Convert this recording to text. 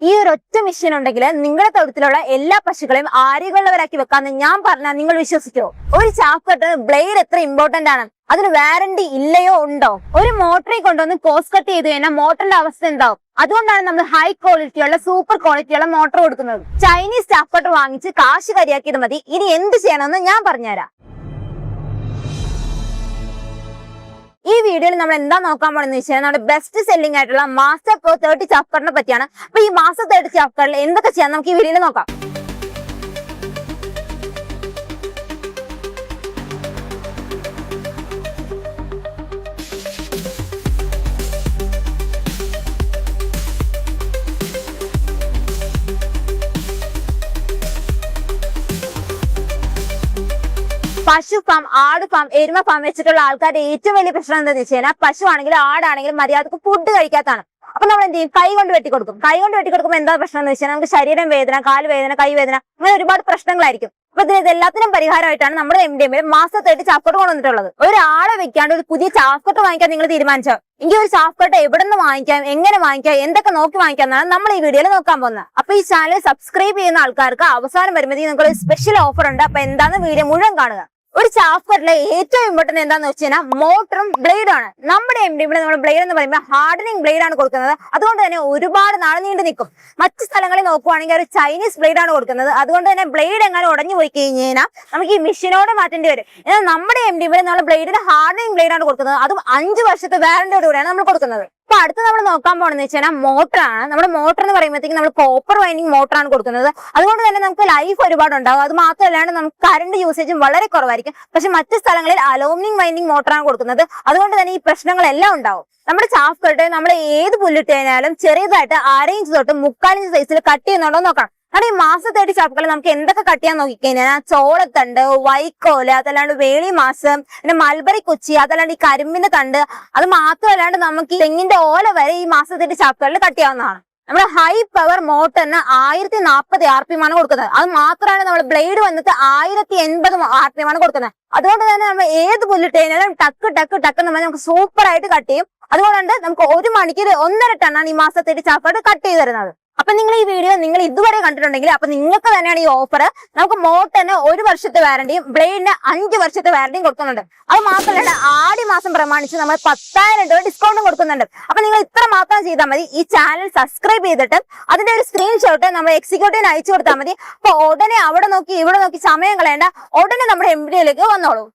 ഈ ഒരു ഒറ്റ മെഷീൻ ഉണ്ടെങ്കിൽ നിങ്ങളുടെ തൊഴുത്തിലുള്ള എല്ലാ പശുക്കളെയും ആരോഗ്യമുള്ളവരാക്കി വെക്കാന്ന് ഞാൻ പറഞ്ഞാൽ നിങ്ങൾ വിശ്വസിക്കുമോ? ഒരു ചാക്ക് കട്ട് ബ്ലേഡ് എത്ര ഇമ്പോർട്ടന്റ് ആണ്? അതിന് വാറണ്ടി ഇല്ലയോ ഉണ്ടോ? ഒരു മോട്ടറിൽ കൊണ്ടുവന്ന് കോസ്റ്റ് കട്ട് ചെയ്ത് കഴിഞ്ഞാൽ മോട്ടറിന്റെ അവസ്ഥ എന്താവും? അതുകൊണ്ടാണ് നമ്മൾ ഹൈ ക്വാളിറ്റിയുള്ള സൂപ്പർ ക്വാളിറ്റിയുള്ള മോട്ടർ കൊടുക്കുന്നത്. ചൈനീസ് ചാക്ക് കട്ടർ വാങ്ങിച്ച് കാശ് കരിയാക്കിയത് മതി. ഇനി എന്ത് ചെയ്യണമെന്ന് ഞാൻ പറഞ്ഞുതരാം. ഈ വീഡിയോയിൽ നമ്മൾ എന്താ നോക്കാൻ പോണെന്ന് വെച്ചാൽ നമ്മുടെ ബെസ്റ്റ് സെല്ലിംഗ് ആയിട്ടുള്ള മാസ്റ്റർ പ്രോ 30 ചാക്ക് കട്ടറിനെ പറ്റിയാണ്. അപ്പൊ ഈ മാസ്റ്റർ 30 ചാക്ക് കട്ടറിൽ എന്തൊക്കെ ചെയ്യാൻ നമുക്ക് ഈ വീഡിയോയിൽ നോക്കാം. പശു ഫാം, ആട് ഫാം, എരുമ ഫാം വെച്ചിട്ടുള്ള ആൾക്കാരുടെ ഏറ്റവും വലിയ പ്രശ്നം എന്താണെന്ന് വെച്ച് കഴിഞ്ഞാൽ പശു ആണെങ്കിലും ആടാണെങ്കിലും മര്യാദക്ക് ഫുഡ് കഴിക്കാത്തതാണ്. അപ്പൊ നമ്മൾ എന്ത് ചെയ്യും? കൈ കൊണ്ട് വെട്ടിക്കൊടുക്കും. കൈ കൊണ്ട് വെട്ടിക്കൊടുക്കുമ്പോൾ എന്താ പ്രശ്നം എന്ന് വെച്ചാൽ നമുക്ക് ശരീരം വേദന, കാല് വേദന, കൈ വേദന, അങ്ങനെ ഒരുപാട് പ്രശ്നങ്ങളായിരിക്കും. അപ്പൊ ഇതെല്ലാത്തിനും പരിഹാരമായിട്ടാണ് നമ്മുടെ MDMA മാസ്റ്റർ 30 ചാക്ക് കട്ടർ കൊണ്ടുവന്നിട്ടുള്ളത്. ഒരാളെ വെക്കാണ്ട് ഒരു പുതിയ ചാക്ക് കട്ടർ വാങ്ങിക്കാൻ നിങ്ങൾ തീരുമാനിച്ചോ? എങ്കിൽ ഒരു ചാക്ക് കട്ടർ എവിടെ നിന്ന് വാങ്ങിക്കാം, എങ്ങനെ വാങ്ങിക്കാം, എന്തൊക്കെ നോക്കി വാങ്ങിക്കാം എന്നാണ് നമ്മൾ ഈ വീഡിയോയിൽ നോക്കാൻ പോകുന്നത്. അപ്പൊ ഈ ചാനൽ സബ്സ്ക്രൈബ് ചെയ്യുന്ന ആൾക്കാർക്ക് അവസാനം വരുമ്പോഴത്തേക്ക് നിങ്ങൾക്ക് ഒരു സ്പെഷ്യൽ ഓഫർ ഉണ്ട്. അപ്പൊ എന്താണെന്ന് വീഡിയോ മുഴുവൻ കാണുക. ഒരു ചാക്ക് കട്ടറിലെ ഏറ്റവും ഇമ്പോർട്ടന്റ് എന്താന്ന് വെച്ച് കഴിഞ്ഞാൽ മോട്ടറും ബ്ലേഡും ആണ്. നമ്മുടെ MDMA നമ്മൾ ബ്ലേഡ് എന്ന് പറയുമ്പോൾ ഹാർഡനിങ് ബ്ലേഡ് ആണ് കൊടുക്കുന്നത്. അതുകൊണ്ട് തന്നെ ഒരുപാട് നാൾ നീണ്ടു നിൽക്കും. മറ്റു സ്ഥലങ്ങളിൽ നോക്കുവാണെങ്കിൽ ഒരു ചൈനീസ് ബ്ലേഡ് ആണ് കൊടുക്കുന്നത്. അതുകൊണ്ട് തന്നെ ബ്ലേഡ് എങ്ങനെ ഉടഞ്ഞു പോയി കഴിഞ്ഞാൽ നമുക്ക് ഈ മെഷീനോട് മാറ്റേണ്ടി വരും. എന്നാൽ നമ്മുടെ MDMA നമ്മൾ ബ്ലേഡിന് ഹാർഡനിങ് ബ്ലേഡ് ആണ് കൊടുക്കുന്നത്. അതും 5 വർഷത്തെ വാറന്റിയോടുകൂടിയാണ് നമ്മൾ കൊടുക്കുന്നത്. അപ്പൊ അടുത്ത് നമ്മൾ നോക്കാൻ പോണെന്ന് വെച്ച് കഴിഞ്ഞാൽ മോട്ടറാണ്. നമ്മുടെ മോട്ടർ എന്ന് പറയുമ്പോഴത്തേക്ക് നമ്മൾ കോപ്പർ വൈൻഡിങ് മോട്ടറാണ് കൊടുക്കുന്നത്. അതുകൊണ്ട് തന്നെ നമുക്ക് ലൈഫ് ഒരുപാട് ഉണ്ടാവും. അത് മാത്രമല്ലാണ്ട് നമുക്ക് കറണ്ട് യൂസേജും വളരെ കുറവായിരിക്കും. പക്ഷെ മറ്റു സ്ഥലങ്ങളിൽ അലൂമിനിയം വൈൻഡിങ് മോട്ടറാണ് കൊടുക്കുന്നത്. അതുകൊണ്ട് തന്നെ ഈ പ്രശ്നങ്ങളെല്ലാം ഉണ്ടാവും. നമ്മുടെ ചാക്ക് കട്ട് നമ്മൾ ഏത് പുല്ലിട്ട് കഴിഞ്ഞാലും ചെറിയതായിട്ട് 1/2 ഇഞ്ച് തൊട്ട് 3/4 ഇഞ്ച് സൈസിൽ കട്ട് ചെയ്യുന്നുണ്ടോ നോക്കണം. കാരണം ഈ മാസം 30 ചാക്കുകൾ നമുക്ക് എന്തൊക്കെ കട്ട് ചെയ്യാൻ നോക്കിക്കഴിഞ്ഞാൽ ചോളത്തണ്ട്, വൈക്കോല്, അതല്ലാണ്ട് വേളി മാസം, പിന്നെ മൽബറി കുച്ചി, അതല്ലാണ്ട് ഈ കരിമ്പിന്റെ തണ്ട്, അത് മാത്രമല്ലാണ്ട് നമുക്ക് ഈ തെങ്ങിന്റെ ഓല വരെ ഈ മാസം 30 ചാക്കുകളിൽ കട്ട് ചെയ്യാവുന്നതാണ്. നമ്മുടെ ഹൈ പവർ മോട്ടറിന് 1040 RPM ആണ് കൊടുക്കുന്നത്. അത് മാത്രമാണ് നമ്മൾ ബ്ലേഡ് വന്നിട്ട് 1080 RPM ആണ് കൊടുക്കുന്നത്. അതുകൊണ്ട് തന്നെ നമ്മൾ ഏത് പുല്ലിട്ട് കഴിഞ്ഞാലും ടക്ക് ടക്ക് ടക്ക് നമ്മൾ നമുക്ക് സൂപ്പർ ആയിട്ട് കട്ട് ചെയ്യും. അതുകൊണ്ട് നമുക്ക് 1 മണിക്കൂർ 1.5 ടണ്ണാണ് ഈ മാസം 30 ചാക്കോട്ട് കട്ട് ചെയ്ത് തരുന്നത്. അപ്പൊ നിങ്ങൾ ഈ വീഡിയോ നിങ്ങൾ ഇതുവരെ കണ്ടിട്ടുണ്ടെങ്കിൽ അപ്പൊ നിങ്ങൾക്ക് തന്നെയാണ് ഈ ഓഫർ. നമുക്ക് മോട്ടറിന് 1 വർഷത്തെ വാറന്റിയും ബ്ലേഡിന് 5 വർഷത്തെ വാറന്റിയും കൊടുക്കുന്നുണ്ട്. അത് മാത്രമല്ല ആദ്യ മാസം പ്രമാണിച്ച് നമ്മൾ 10,000 രൂപ ഡിസ്കൗണ്ടും കൊടുക്കുന്നുണ്ട്. അപ്പൊ നിങ്ങൾ ഇത്ര മാത്രം ചെയ്താൽ മതി. ഈ ചാനൽ സബ്സ്ക്രൈബ് ചെയ്തിട്ട് അതിന്റെ ഒരു സ്ക്രീൻഷോട്ട് നമ്മൾ എക്സിക്യൂട്ടീവിന് അയച്ചു കൊടുത്താൽ മതി. അപ്പൊ ഉടനെ അവിടെ നോക്കി ഇവിടെ നോക്കി സമയം കളയേണ്ട, ഉടനെ നമ്മുടെ MDയിലേക്ക് വന്നോളൂ.